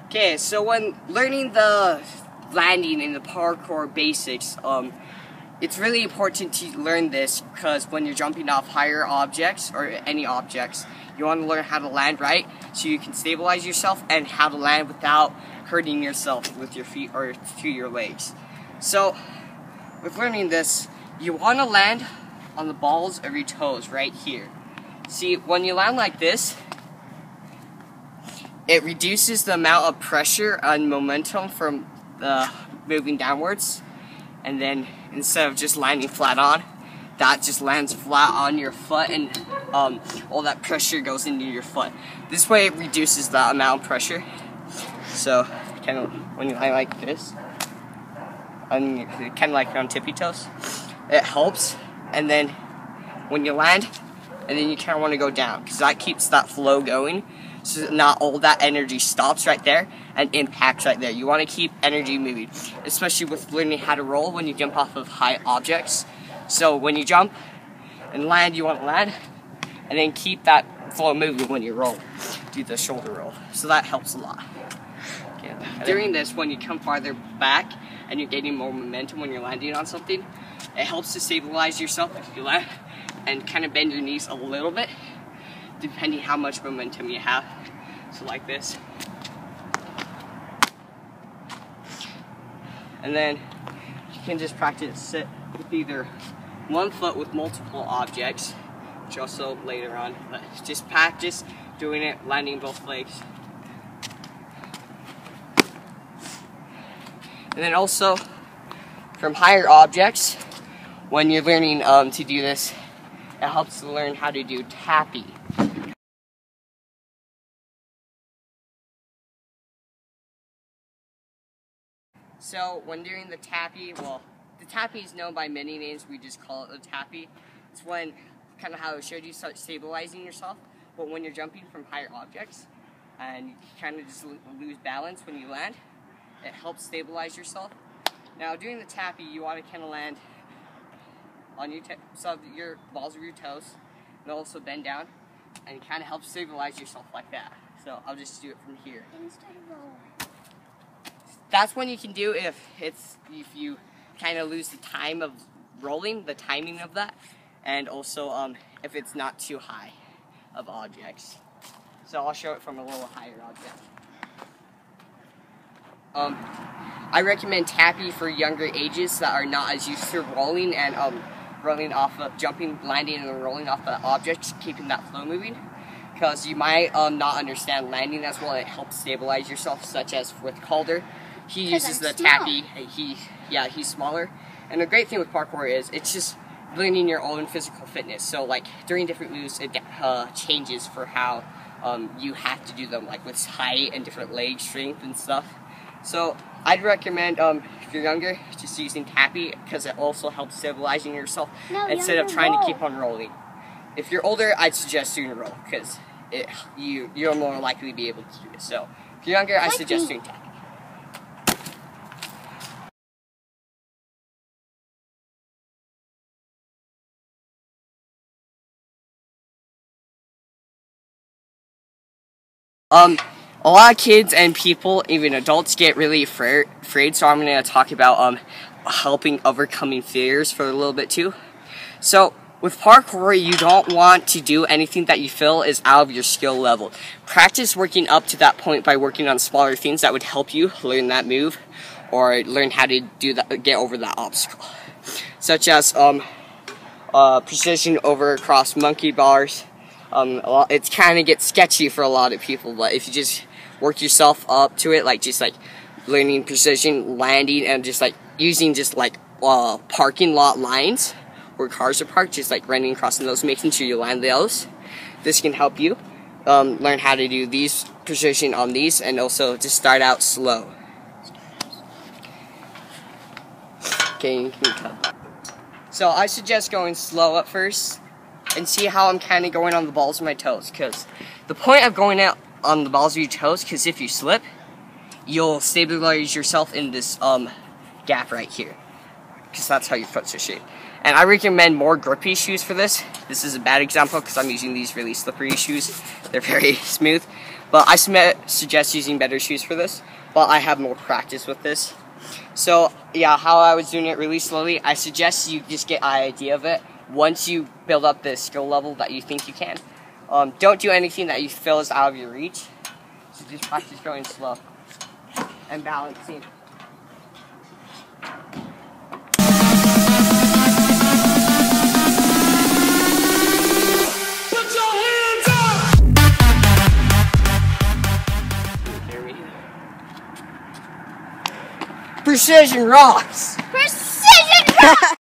Okay, so when learning the landing and the parkour basics, it's really important to learn this because when you're jumping off higher objects or any objects, you want to learn how to land right so you can stabilize yourself and how to land without hurting yourself with your feet or through your legs. So with learning this, you want to land on the balls of your toes right here. See, when you land like this, it reduces the amount of pressure and momentum from moving downwards, and then instead of just landing flat on, that just lands flat on your foot, and all that pressure goes into your foot. This way it reduces the amount of pressure. So kind of when you land like this, and kind of like on tippy toes, it helps. And then when you land, and then you kind of want to go down because that keeps that flow going. So not all that energy stops right there and impacts right there. You want to keep energy moving, especially with learning how to roll when you jump off of high objects. So when you jump and land, you want to land and then keep that flow moving when you roll. Do the shoulder roll. So that helps a lot. Okay. During this, when you come farther back and you're getting more momentum when you're landing on something, it helps to stabilize yourself if you land and kind of bend your knees a little bit, depending how much momentum you have. So like this. And then you can just practice sit with either one foot with multiple objects, which also later on, but just practice doing it, landing both legs. And then also from higher objects, when you're learning to do this, it helps to learn how to do tappy. So when doing the tappy, well, the tappy is known by many names, we just call it the tappy. It's when, kind of how I showed you, start stabilizing yourself, but when you're jumping from higher objects, and you kind of just lose balance when you land, it helps stabilize yourself. Now doing the tappy, you want to kind of land on your balls of your toes, and also bend down, and it kind of helps stabilize yourself like that. So I'll just do it from here. That's when you can do if you kind of lose the time of rolling, the timing of that, and also if it's not too high of objects. So I'll show it from a little higher object. I recommend tappy for younger ages that are not as used to rolling and rolling off of jumping, landing, and rolling off the objects, keeping that flow moving. Because you might not understand landing as well. It helps stabilize yourself, such as with Calder. He uses the tappy. He's smaller. And the great thing with parkour is it's just learning your own physical fitness. So like during different moves, it changes for how you have to do them, like with height and different leg strength and stuff. So I'd recommend if you're younger, just using tappy because it also helps stabilizing yourself instead of trying to keep on rolling. If you're older, I'd suggest doing a roll because you're more likely to be able to do it. So if you're younger, I suggest doing tappy. A lot of kids and people, even adults, get really afraid, so I'm going to talk about helping overcoming fears for a little bit too. So with parkour, you don't want to do anything that you feel is out of your skill level. Practice working up to that point by working on smaller things that would help you learn that move or learn how to do that, get over that obstacle, such as precision over across monkey bars. It kind of gets sketchy for a lot of people, but if you just work yourself up to it, like just like learning precision, landing, and just like using just like parking lot lines where cars are parked, just like running across those, making sure you land those. This can help you learn how to do these precision on these, and also just start out slow. Okay, you can cut. So I suggest going slow at first and see how I'm kind of going on the balls of my toes, because the point of going out on the balls of your toes, because if you slip, you'll stabilize yourself in this gap right here, because that's how your foot's are shaped. And I recommend more grippy shoes for this. This is a bad example because I'm using these really slippery shoes. They're very smooth. but I suggest using better shoes for this. But I have more practice with this. So yeah, how I was doing it really slowly, I suggest you just get an idea of it. Once you build up the skill level that you think you can, don't do anything that you feel is out of your reach. So just practice going slow and balancing. Put your hands up! Hear me? Precision rocks! Precision rocks!